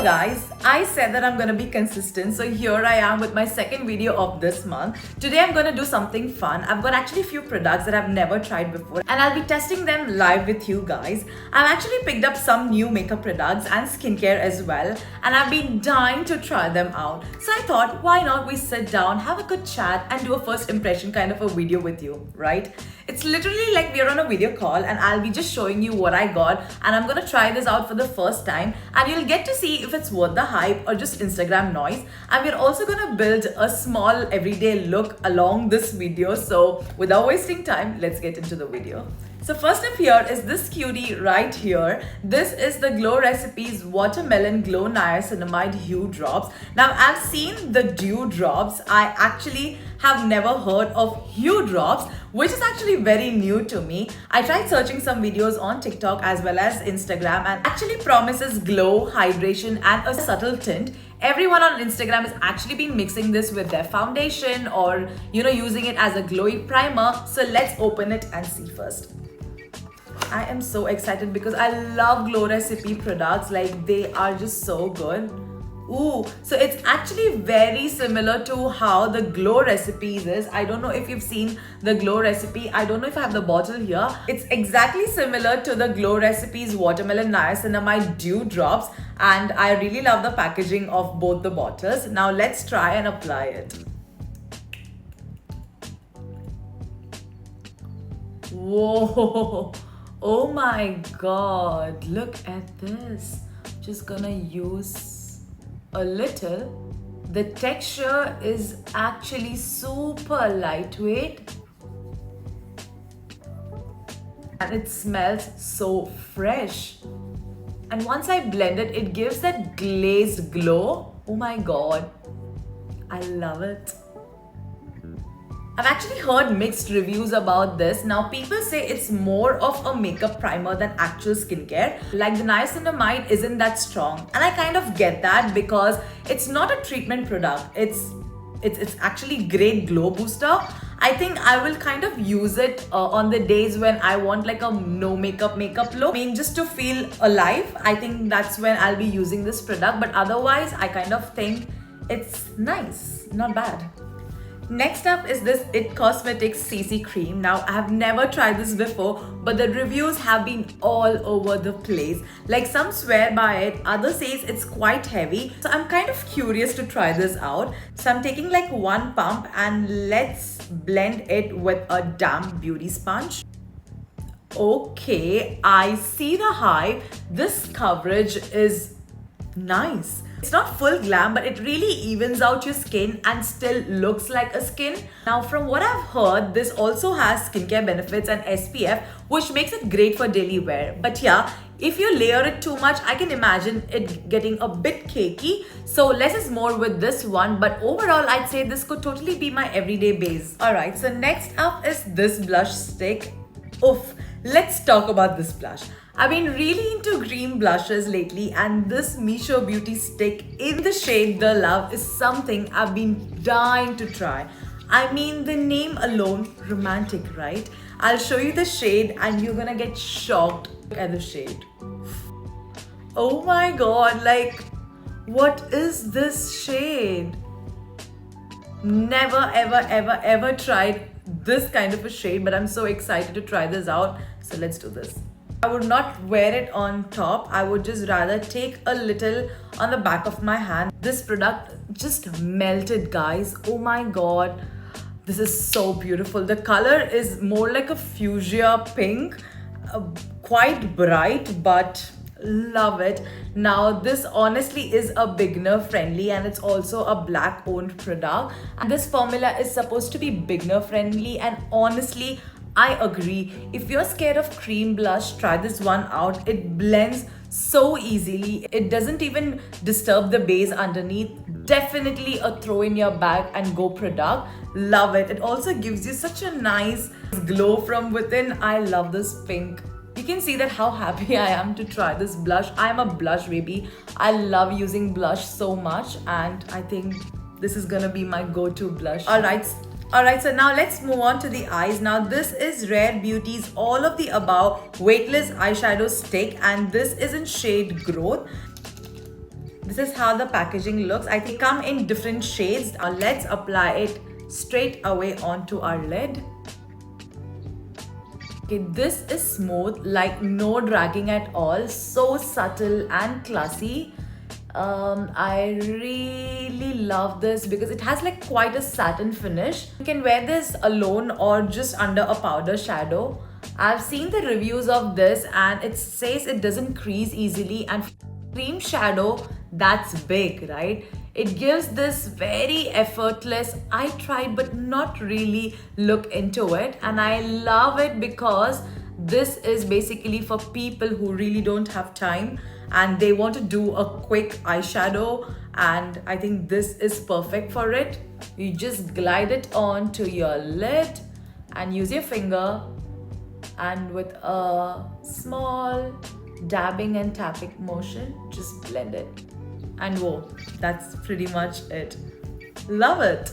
guys, I said that I'm gonna be consistent, so here I am with my second video of this month. Today I'm gonna do something fun. I've got actually a few products that I've never tried before and I'll be testing them live with you guys. I've actually picked up some new makeup products and skincare as well, and I've been dying to try them out. So I thought, why not we sit down, have a good chat and do a first impression kind of a video with you, right? It's literally like we're on a video call and I'll be just showing you what I got, and I'm gonna try this out for the first time and you'll get to see if it's worth the hype or just Instagram noise. And we're also gonna build a small everyday look along this video. So without wasting time, let's get into the video. So first up here is this cutie right here. This is the Glow Recipes Watermelon Glow Niacinamide Hue Drops. Now I've seen the Dew Drops. I actually have never heard of Hue Drops, which is actually very new to me. I tried searching some videos on TikTok as well as Instagram, and actually promises glow, hydration and a subtle tint. Everyone on Instagram has actually been mixing this with their foundation or using it as a glowy primer. So let's open it and see first. I am so excited because I love Glow Recipe products. Like, they are just so good. Ooh, so it's actually very similar to how the Glow Recipes is. I don't know if you've seen the Glow Recipe. I don't know if I have the bottle here. It's exactly similar to the Glow Recipes Watermelon Niacinamide Dew Drops, and I really love the packaging of both the bottles. Now let's try and apply it. Whoa, oh my god, look at this. Just gonna use a little. The texture is actually super lightweight and it smells so fresh. And once I blend it, it gives that glazed glow. Oh my god, I love it. I've actually heard mixed reviews about this. Now people say it's more of a makeup primer than actual skincare. Like, the niacinamide isn't that strong, and I kind of get that because it's not a treatment product. It's actually great glow booster. I think I will kind of use it on the days when I want like a no makeup look. I mean, just to feel alive. I think that's when I'll be using this product, but otherwise I kind of think it's nice, not bad. Next up is this IT Cosmetics CC Cream. Now, I have never tried this before, but the reviews have been all over the place. Like, some swear by it, others says it's quite heavy. So I'm kind of curious to try this out. So I'm taking like one pump and let's blend it with a damp beauty sponge. Okay, I see the hype. This coverage is nice. It's not full glam, but it really evens out your skin and still looks like a skin. Now, from what I've heard, this also has skincare benefits and SPF, which makes it great for daily wear. But yeah, if you layer it too much, I can imagine it getting a bit cakey. So less is more with this one, but overall I'd say this could totally be my everyday base. Alright, so next up is this blush stick. Oof, let's talk about this blush. I've been really into green blushes lately, and this Misho Beauty stick in the shade The Love is something I've been dying to try. I mean, the name alone, romantic, right? I'll show you the shade and you're gonna get shocked at the shade. Oh my god, like, what is this shade? Never ever tried this kind of a shade, but I'm so excited to try this out. So let's do this. I would not wear it on top. I would just rather take a little on the back of my hand. This product just melted, guys. Oh my god. This is so beautiful. The color is more like a fuchsia pink. Quite bright, but love it. Now, this honestly is a beginner friendly, and it's also a black owned product. And this formula is supposed to be beginner friendly, and honestly, I agree. If you're scared of cream blush, try this one out. It blends so easily. It doesn't even disturb the base underneath. Definitely a throw in your bag and go product. Love it. It also gives you such a nice glow from within. I love this pink. You can see that how happy I am to try this blush. I'm a blush baby. I love using blush so much, and I think this is gonna be my go-to blush. Alright, so now let's move on to the eyes. Now, this is Rare Beauty's All of the Above Weightless Eyeshadow Stick, and this is in shade Growth. This is how the packaging looks. I think come in different shades. Now let's apply it straight away onto our lid. Okay, this is smooth, like no dragging at all. So subtle and classy. I really love this because it has like quite a satin finish. You can wear this alone or just under a powder shadow. I've seen the reviews of this and it says it doesn't crease easily, and cream shadow, that's big, right? It gives this very effortless, I tried but not really look into it, and I love it because this is basically for people who really don't have time and they want to do a quick eyeshadow, and I think this is perfect for it. You just glide it onto your lid and use your finger, and with a small dabbing and tapping motion, just blend it. And whoa, that's pretty much it. Love it.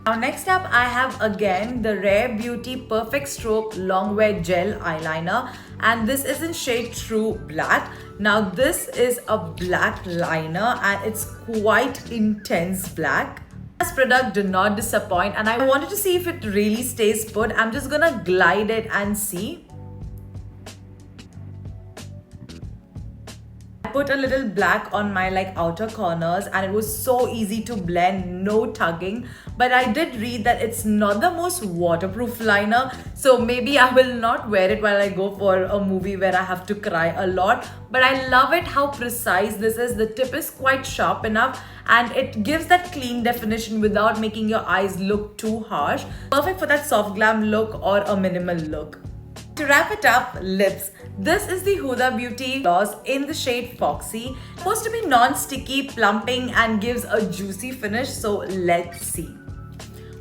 Now next up I have again the Rare Beauty Perfect Stroke Longwear Gel Eyeliner, and this is in shade True Black. Now this is a black liner and it's quite intense black. This product did not disappoint, and I wanted to see if it really stays put. I'm just gonna glide it and see. Put a little black on my outer corners and it was so easy to blend, no tugging. But I did read that it's not the most waterproof liner, so maybe I will not wear it while I go for a movie where I have to cry a lot. But I love it how precise this is. The tip is quite sharp enough and it gives that clean definition without making your eyes look too harsh. Perfect for that soft glam look or a minimal look. To wrap it up, lips. This is the Huda Beauty gloss in the shade Foxy. It's supposed to be non-sticky, plumping and gives a juicy finish, so let's see.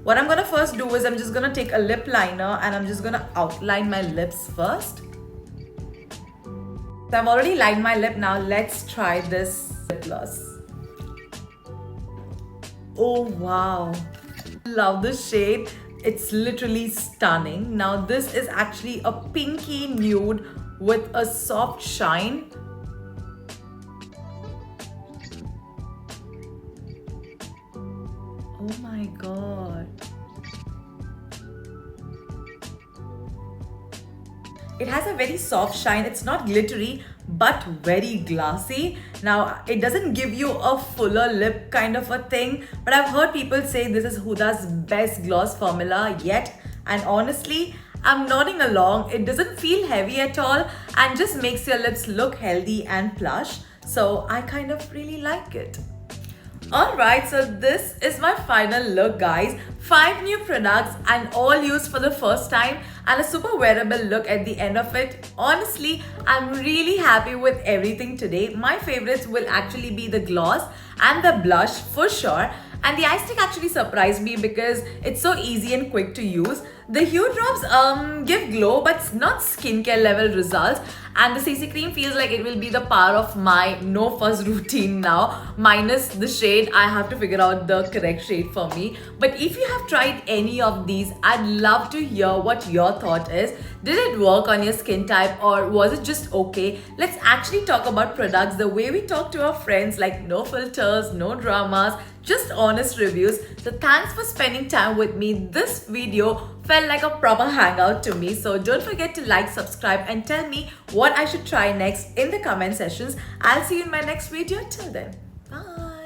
What I'm gonna first do is I'm just gonna take a lip liner and I'm just gonna outline my lips first. So I've already lined my lip, now let's try this lip gloss. Oh wow, love the shade. It's literally stunning. Now this is actually a pinky nude with a soft shine. Oh my god. It has a very soft shine. It's not glittery but very glassy. Now it doesn't give you a fuller lip kind of a thing, but I've heard people say this is Huda's best gloss formula yet, and honestly I'm nodding along. It doesn't feel heavy at all and just makes your lips look healthy and plush, so I kind of really like it. Alright, so this is my final look, guys. 5 new products and all used for the first time and a super wearable look at the end of it. Honestly, I'm really happy with everything today. My favorites will actually be the gloss and the blush for sure. And the eye stick actually surprised me because it's so easy and quick to use. The Hue Drops give glow but not skincare level results. And the CC cream feels like it will be the power of my no fuss routine now, minus the shade. I have to figure out the correct shade for me. But if you have tried any of these, I'd love to hear what your thought is. Did it work on your skin type or was it just okay? Let's actually talk about products the way we talk to our friends, like no filters, no dramas, just honest reviews. So thanks for spending time with me. This video felt like a proper hangout to me. So don't forget to like, subscribe and tell me what I should try next in the comment sections. I'll see you in my next video. Till then, bye.